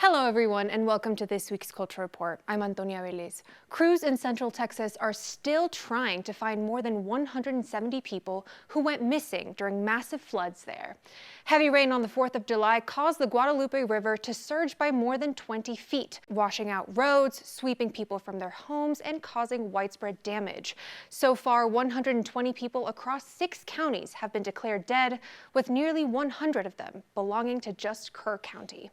Hello everyone and welcome to this week's Culture Report. I'm Antonia Velez. Crews in Central Texas are still trying to find more than 170 people who went missing during massive floods there. Heavy rain on the 4th of July caused the Guadalupe River to surge by more than 20 feet, washing out roads, sweeping people from their homes, and causing widespread damage. So far, 120 people across 6 counties have been declared dead, with nearly 100 of them belonging to just Kerr County.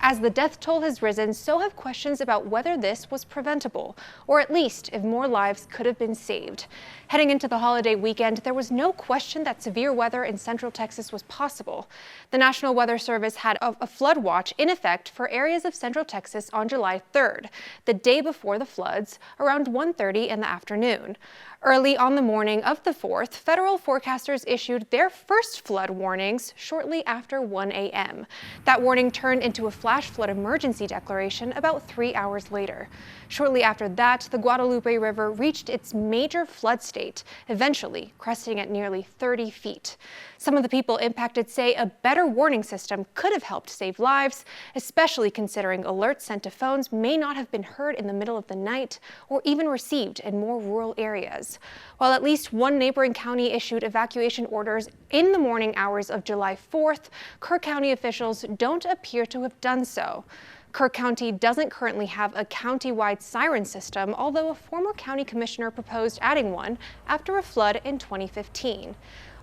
As the death toll has risen, so have questions about whether this was preventable, or at least if more lives could have been saved. Heading into the holiday weekend, there was no question that severe weather in Central Texas was possible. The National Weather Service had a flood watch in effect for areas of Central Texas on July 3rd, the day before the floods, around 1:30 in the afternoon. Early on the morning of the 4th, federal forecasters issued their first flood warnings shortly after 1 a.m. That warning turned into a flash flood emergency declaration about 3 hours later. Shortly after that, the Guadalupe River reached its major flood state, eventually cresting at nearly 30 feet. Some of the people impacted say a better warning system could have helped save lives, especially considering alerts sent to phones may not have been heard in the middle of the night or even received in more rural areas. While at least one neighboring county issued evacuation orders in the morning hours of July 4th, Kerr County officials don't appear to have done so. Kerr County doesn't currently have a county-wide siren system, although a former county commissioner proposed adding one after a flood in 2015.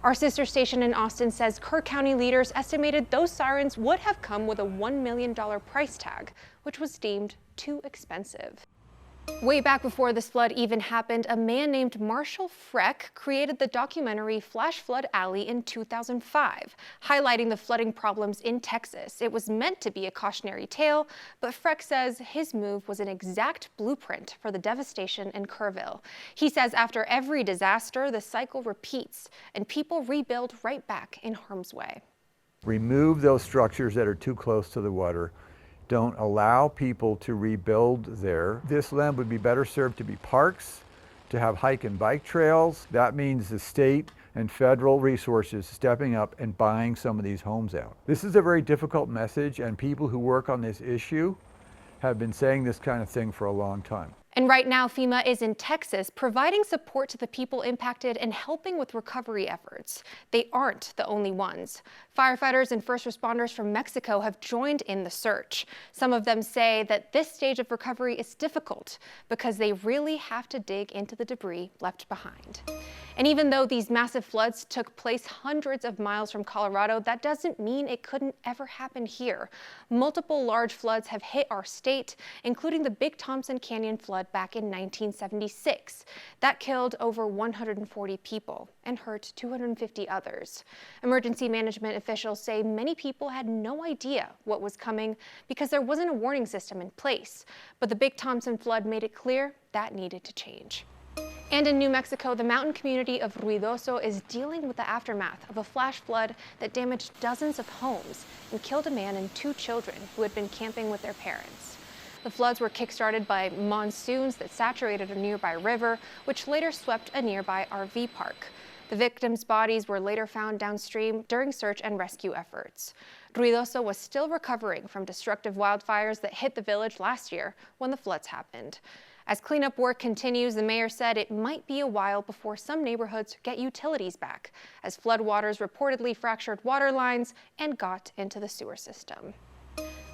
Our sister station in Austin says Kerr County leaders estimated those sirens would have come with a $1 million price tag, which was deemed too expensive. Way back before this flood even happened, a man named Marshall Freck created the documentary Flash Flood Alley in 2005, highlighting the flooding problems in Texas. It was meant to be a cautionary tale, but Freck says his move was an exact blueprint for the devastation in Kerrville. He says after every disaster, the cycle repeats and people rebuild right back in harm's way. Remove those structures that are too close to the water. Don't allow people to rebuild there. This land would be better served to be parks, to have hike and bike trails. That means the state and federal resources stepping up and buying some of these homes out. This is a very difficult message, and people who work on this issue have been saying this kind of thing for a long time. And right now, FEMA is in Texas providing support to the people impacted and helping with recovery efforts. They aren't the only ones. Firefighters and first responders from Mexico have joined in the search. Some of them say that this stage of recovery is difficult because they really have to dig into the debris left behind. And even though these massive floods took place hundreds of miles from Colorado, that doesn't mean it couldn't ever happen here. Multiple large floods have hit our state, including the Big Thompson Canyon flood back in 1976. That killed over 140 people and hurt 250 others. Emergency management officials say many people had no idea what was coming because there wasn't a warning system in place. But the Big Thompson flood made it clear that needed to change. And in New Mexico, the mountain community of Ruidoso is dealing with the aftermath of a flash flood that damaged dozens of homes and killed a man and 2 children who had been camping with their parents. The floods were kick-started by monsoons that saturated a nearby river, which later swept a nearby RV park. The victims' bodies were later found downstream during search and rescue efforts. Ruidoso was still recovering from destructive wildfires that hit the village last year when the floods happened. As cleanup work continues, the mayor said it might be a while before some neighborhoods get utilities back, as floodwaters reportedly fractured water lines and got into the sewer system.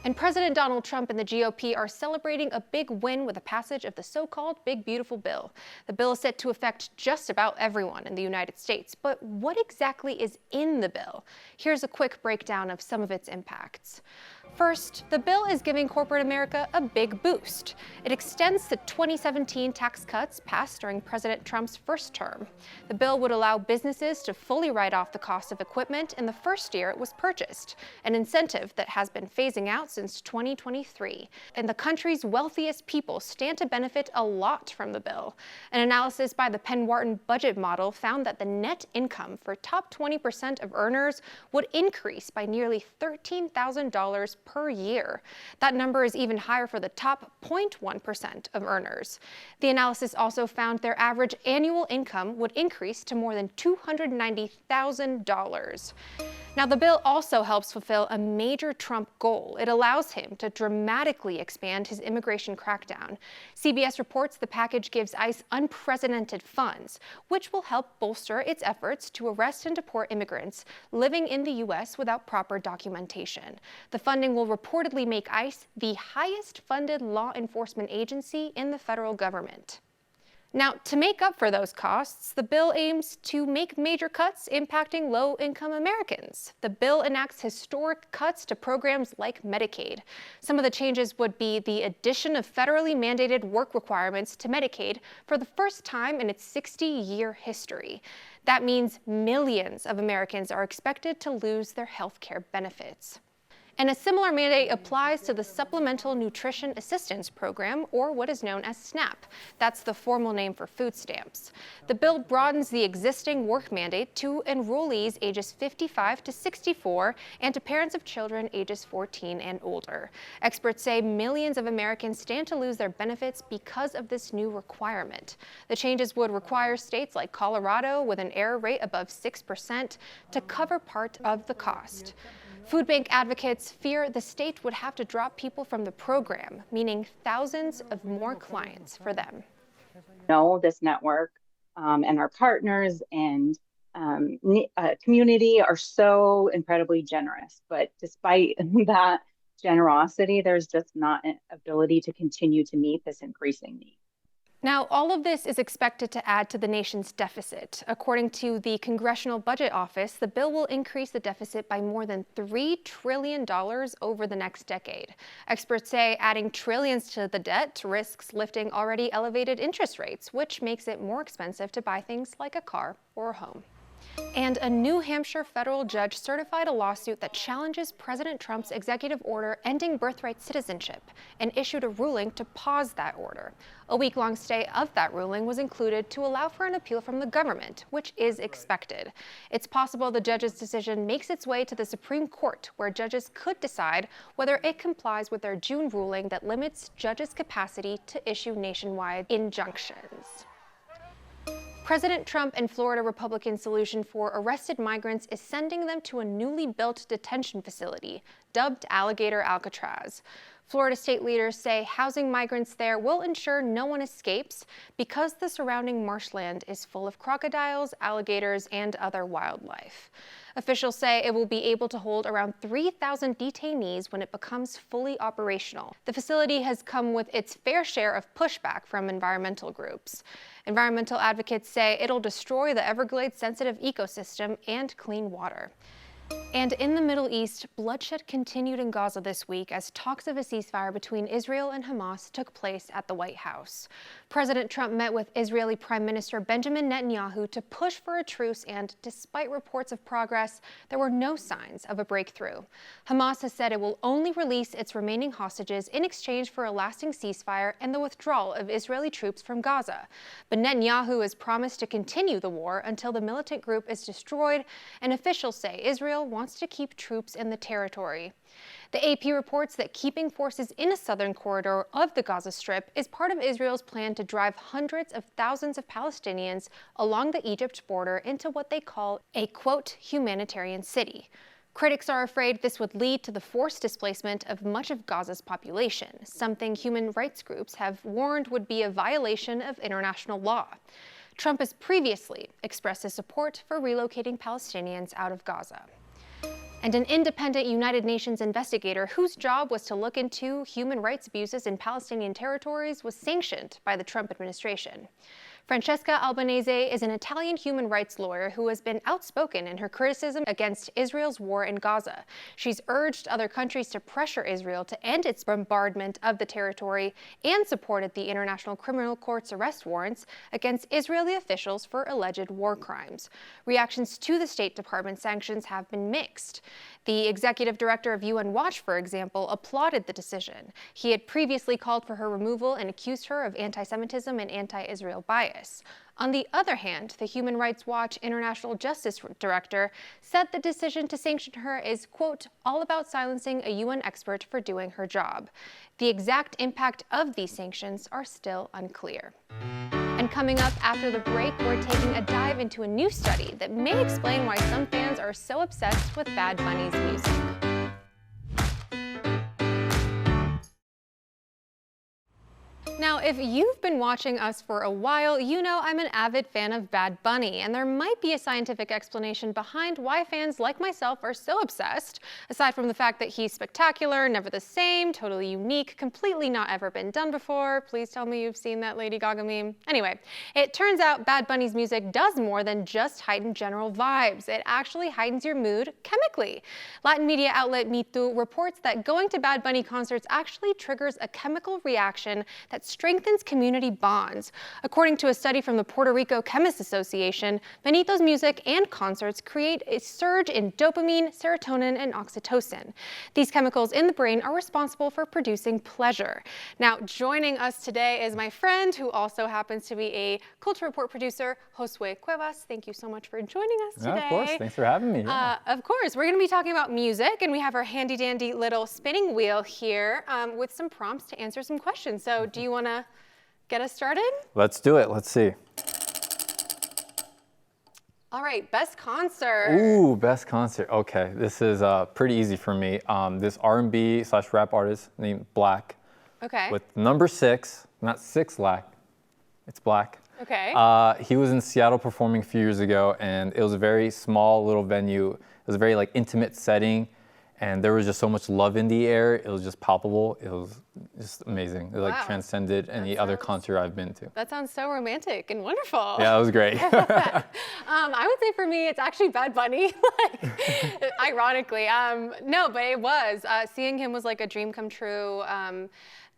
And President Donald Trump and the GOP are celebrating a big win with the passage of the so-called Big Beautiful Bill. The bill is set to affect just about everyone in the United States. But what exactly is in the bill? Here's a quick breakdown of some of its impacts. First, the bill is giving corporate America a big boost. It extends the 2017 tax cuts passed during President Trump's first term. The bill would allow businesses to fully write off the cost of equipment in the first year it was purchased, an incentive that has been phasing out since 2023. And the country's wealthiest people stand to benefit a lot from the bill. An analysis by the Penn Wharton budget model found that the net income for top 20% of earners would increase by nearly $13,000 per year. That number is even higher for the top 0.1% of earners. The analysis also found their average annual income would increase to more than $290,000. Now, the bill also helps fulfill a major Trump goal. It allows him to dramatically expand his immigration crackdown. CBS reports the package gives ICE unprecedented funds, which will help bolster its efforts to arrest and deport immigrants living in the U.S. without proper documentation. The funding will reportedly make ICE the highest-funded law enforcement agency in the federal government. Now, to make up for those costs, the bill aims to make major cuts impacting low-income Americans. The bill enacts historic cuts to programs like Medicaid. Some of the changes would be the addition of federally mandated work requirements to Medicaid for the first time in its 60-year history. That means millions of Americans are expected to lose their health care benefits. And a similar mandate applies to the Supplemental Nutrition Assistance Program, or what is known as SNAP. That's the formal name for food stamps. The bill broadens the existing work mandate to enrollees ages 55 to 64 and to parents of children ages 14 and older. Experts say millions of Americans stand to lose their benefits because of this new requirement. The changes would require states like Colorado, with an error rate above 6%, to cover part of the cost. Food bank advocates fear the state would have to drop people from the program, meaning thousands of more clients for them. This network and our partners and community are so incredibly generous, but despite that generosity, there's just not an ability to continue to meet this increasing need. Now, all of this is expected to add to the nation's deficit. According to the Congressional Budget Office, the bill will increase the deficit by more than $3 trillion over the next decade. Experts say adding trillions to the debt risks lifting already elevated interest rates, which makes it more expensive to buy things like a car or a home. And a New Hampshire federal judge certified a lawsuit that challenges President Trump's executive order ending birthright citizenship and issued a ruling to pause that order. A week-long stay of that ruling was included to allow for an appeal from the government, which is expected. It's possible the judge's decision makes its way to the Supreme Court, where judges could decide whether it complies with their June ruling that limits judges' capacity to issue nationwide injunctions. President Trump and Florida Republican solution for arrested migrants is sending them to a newly built detention facility, dubbed Alligator Alcatraz. Florida state leaders say housing migrants there will ensure no one escapes because the surrounding marshland is full of crocodiles, alligators, and other wildlife. Officials say it will be able to hold around 3,000 detainees when it becomes fully operational. The facility has come with its fair share of pushback from environmental groups. Environmental advocates say it'll destroy the Everglades-sensitive ecosystem and clean water. And in the Middle East, bloodshed continued in Gaza this week as talks of a ceasefire between Israel and Hamas took place at the White House. President Trump met with Israeli Prime Minister Benjamin Netanyahu to push for a truce, and despite reports of progress, there were no signs of a breakthrough. Hamas has said it will only release its remaining hostages in exchange for a lasting ceasefire and the withdrawal of Israeli troops from Gaza. But Netanyahu has promised to continue the war until the militant group is destroyed, and officials say Israel wants to keep troops in the territory. The AP reports that keeping forces in a southern corridor of the Gaza Strip is part of Israel's plan to drive hundreds of thousands of Palestinians along the Egypt border into what they call a, quote, humanitarian city. Critics are afraid this would lead to the forced displacement of much of Gaza's population, something human rights groups have warned would be a violation of international law. Trump has previously expressed his support for relocating Palestinians out of Gaza. And an independent United Nations investigator whose job was to look into human rights abuses in Palestinian territories was sanctioned by the Trump administration. Francesca Albanese is an Italian human rights lawyer who has been outspoken in her criticism against Israel's war in Gaza. She's urged other countries to pressure Israel to end its bombardment of the territory and supported the International Criminal Court's arrest warrants against Israeli officials for alleged war crimes. Reactions to the State Department sanctions have been mixed. The executive director of UN Watch, for example, applauded the decision. He had previously called for her removal and accused her of anti-Semitism and anti-Israel bias. On the other hand, the Human Rights Watch International Justice Director said the decision to sanction her is, quote, all about silencing a UN expert for doing her job. The exact impact of these sanctions are still unclear. And coming up after the break, we're taking a dive into a new study that may explain why some fans are so obsessed with Bad Bunny's music. Now, if you've been watching us for a while, you know I'm an avid fan of Bad Bunny, and there might be a scientific explanation behind why fans like myself are so obsessed, aside from the fact that he's spectacular, never the same, totally unique, completely not ever been done before. Please tell me you've seen that Lady Gaga meme. Anyway, it turns out Bad Bunny's music does more than just heighten general vibes. It actually heightens your mood chemically. Latin media outlet Me Too reports that going to Bad Bunny concerts actually triggers a chemical reaction that strengthens community bonds. According to a study from the Puerto Rico Chemists Association, Benito's music and concerts create a surge in dopamine, serotonin, and oxytocin. These chemicals in the brain are responsible for producing pleasure. Now, joining us today is my friend, who also happens to be a Culture Report producer, Josue Cuevas. Thank you so much for joining us today. Yeah, of course. Thanks for having me. Yeah. Of course. We're going to be talking about music, and we have our handy-dandy little spinning wheel here with some prompts to answer some questions. So do you want to get us started? Let's do it. Let's see. All right, best concert. Ooh, best concert. Okay, this is pretty easy for me. This R&B/rap artist named Black. Okay. With number 6, not 6 lack, it's Black. Okay. He was in Seattle performing a few years ago, and it was a very small little venue. It was a very intimate setting, and there was just so much love in the air. It was just palpable. It was just amazing. It Wow. transcended any other concert I've been to. That sounds so romantic and wonderful. Yeah, it was great. I would say for me, it's actually Bad Bunny, ironically. No, but it was. Seeing him was like a dream come true.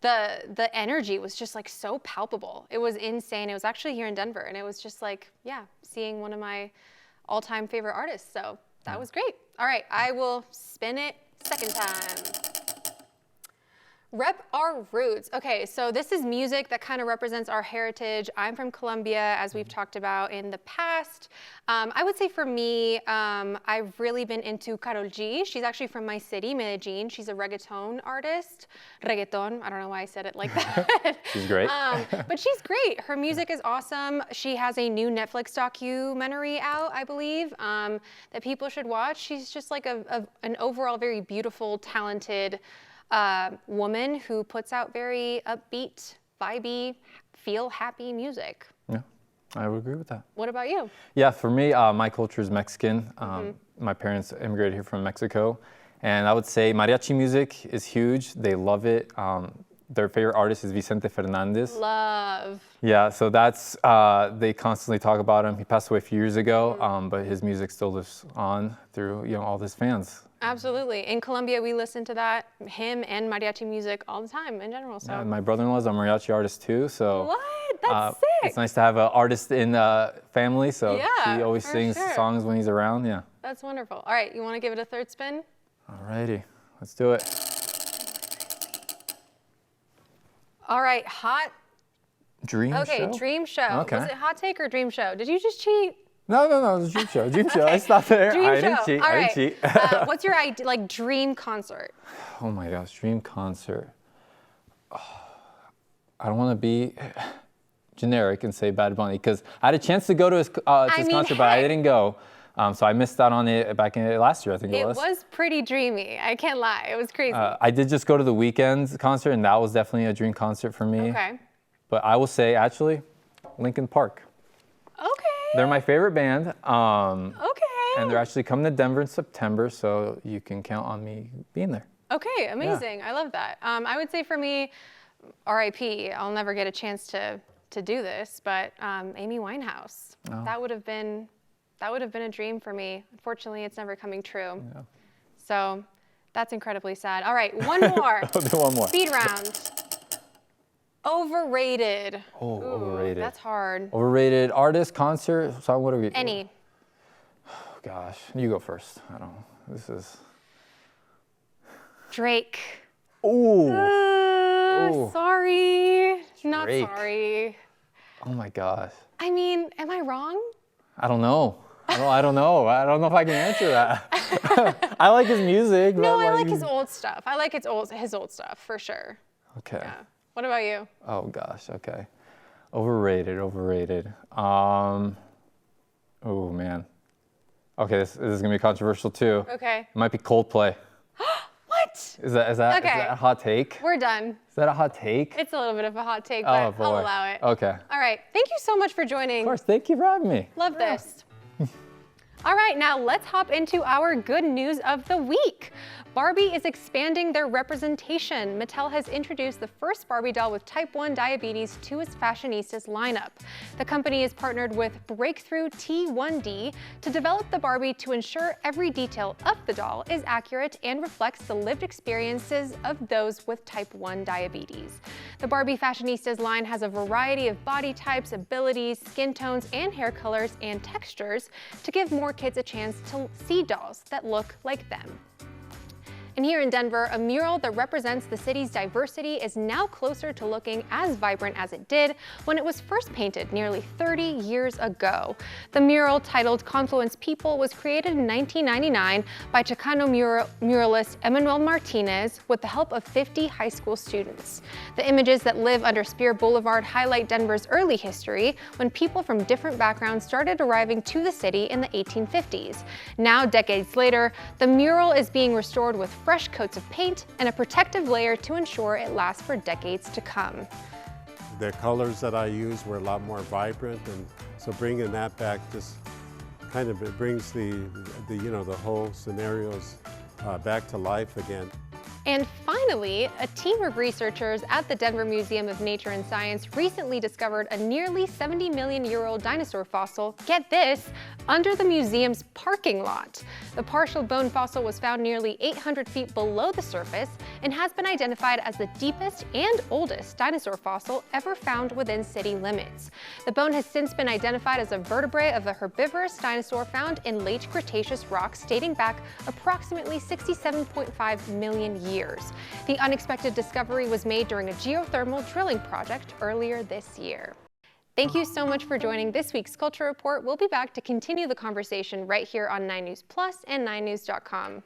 The energy was just so palpable. It was insane. It was actually here in Denver, and it was just seeing one of my all-time favorite artists. So that was great. All right, I will spin it second time. Rep our roots. Okay, so this is music that kind of represents our heritage. I'm from Colombia, as we've talked about in the past. I would say for me, I've really been into Karol G. She's actually from my city, Medellin. She's a reggaeton artist. Reggaeton, I don't know why I said it like that. She's great. But she's great. Her music is awesome. She has a new Netflix documentary out, I believe, that people should watch. She's just an overall very beautiful, talented woman who puts out very upbeat, vibey, feel happy music. Yeah, I would agree with that. What about you? Yeah, for me, my culture is Mexican. My parents immigrated here from Mexico. And I would say mariachi music is huge. They love it. Their favorite artist is Vicente Fernandez. Love. Yeah, so that's, they constantly talk about him. He passed away a few years ago, but his music still lives on through all his fans. Absolutely. In Colombia, we listen to him and mariachi music all the time in general. So. Yeah, my brother-in-law is a mariachi artist too, so. What? That's sick. It's nice to have an artist in the family, so Yeah, he always for sings sure. songs when he's around, yeah. That's wonderful. All right, you want to give it a third spin? Alrighty, let's do it. All right, hot. Dream show? Okay, dream show. Okay. Was it hot take or dream show? Did you just cheat? No, it was a dream show. Dream show. I stopped there. Dream I show. didn't cheat. All I right. didn't cheat. What's your dream concert? Oh my gosh, dream concert. I don't want to be generic and say Bad Bunny because I had a chance to go to his concert, but I didn't go. So I missed out on it back in last year, I think it was. It was pretty dreamy. I can't lie. It was crazy. I did just go to the Weeknd's concert, and that was definitely a dream concert for me. Okay. But I will say, actually, Linkin Park. Okay. They're my favorite band. Okay. And they're actually coming to Denver in September, so you can count on me being there. Okay, amazing. Yeah. I love that. I would say for me, R.I.P. I'll never get a chance to do this, but Amy Winehouse. Oh. That would have been a dream for me. Unfortunately, it's never coming true. Yeah. So that's incredibly sad. All right, one more. I'll do one more. Speed round. Overrated. Oh, Ooh, overrated. That's hard. Overrated artist, concert, song, what are we? Any. Oh, gosh, you go first. I don't know. This is. Drake. Ooh. Sorry. Not Drake. sorry. Oh my gosh. I mean, am I wrong? I don't know. I don't know. I don't know if I can answer that. I like his music. No, but I like his old stuff. I like his old stuff for sure. Okay. Yeah. What about you? Oh gosh. Okay. Overrated, overrated. Oh man. Okay, this is gonna be controversial too. Okay. It might be Coldplay. What? Is that a hot take? We're done. Is that a hot take? It's a little bit of a hot take, Oh but boy. I'll allow it. Okay. All right. Thank you so much for joining. Of course, thank you for having me. Love this. All right, now let's hop into our good news of the week. Barbie is expanding their representation. Mattel has introduced the first Barbie doll with type 1 diabetes to its fashionistas lineup. The company has partnered with Breakthrough T1D to develop the Barbie to ensure every detail of the doll is accurate and reflects the lived experiences of those with type 1 diabetes. The Barbie fashionistas line has a variety of body types, abilities, skin tones, and hair colors and textures to give more kids a chance to see dolls that look like them. And here in Denver, a mural that represents the city's diversity is now closer to looking as vibrant as it did when it was first painted nearly 30 years ago. The mural, titled Confluence People, was created in 1999 by Chicano muralist Emmanuel Martinez with the help of 50 high school students. The images that live under Spear Boulevard highlight Denver's early history when people from different backgrounds started arriving to the city in the 1850s. Now, decades later, the mural is being restored with fresh coats of paint and a protective layer to ensure it lasts for decades to come. The colors that I used were a lot more vibrant, and so bringing that back just kind of it brings the whole scenarios back to life again. And finally, a team of researchers at the Denver Museum of Nature and Science recently discovered a nearly 70-million-year-old dinosaur fossil, get this, under the museum's parking lot. The partial bone fossil was found nearly 800 feet below the surface and has been identified as the deepest and oldest dinosaur fossil ever found within city limits. The bone has since been identified as a vertebrae of a herbivorous dinosaur found in late Cretaceous rocks dating back approximately 67.5 million years. The unexpected discovery was made during a geothermal drilling project earlier this year. Thank you so much for joining this week's Culture Report. We'll be back to continue the conversation right here on 9 News Plus and 9news.com.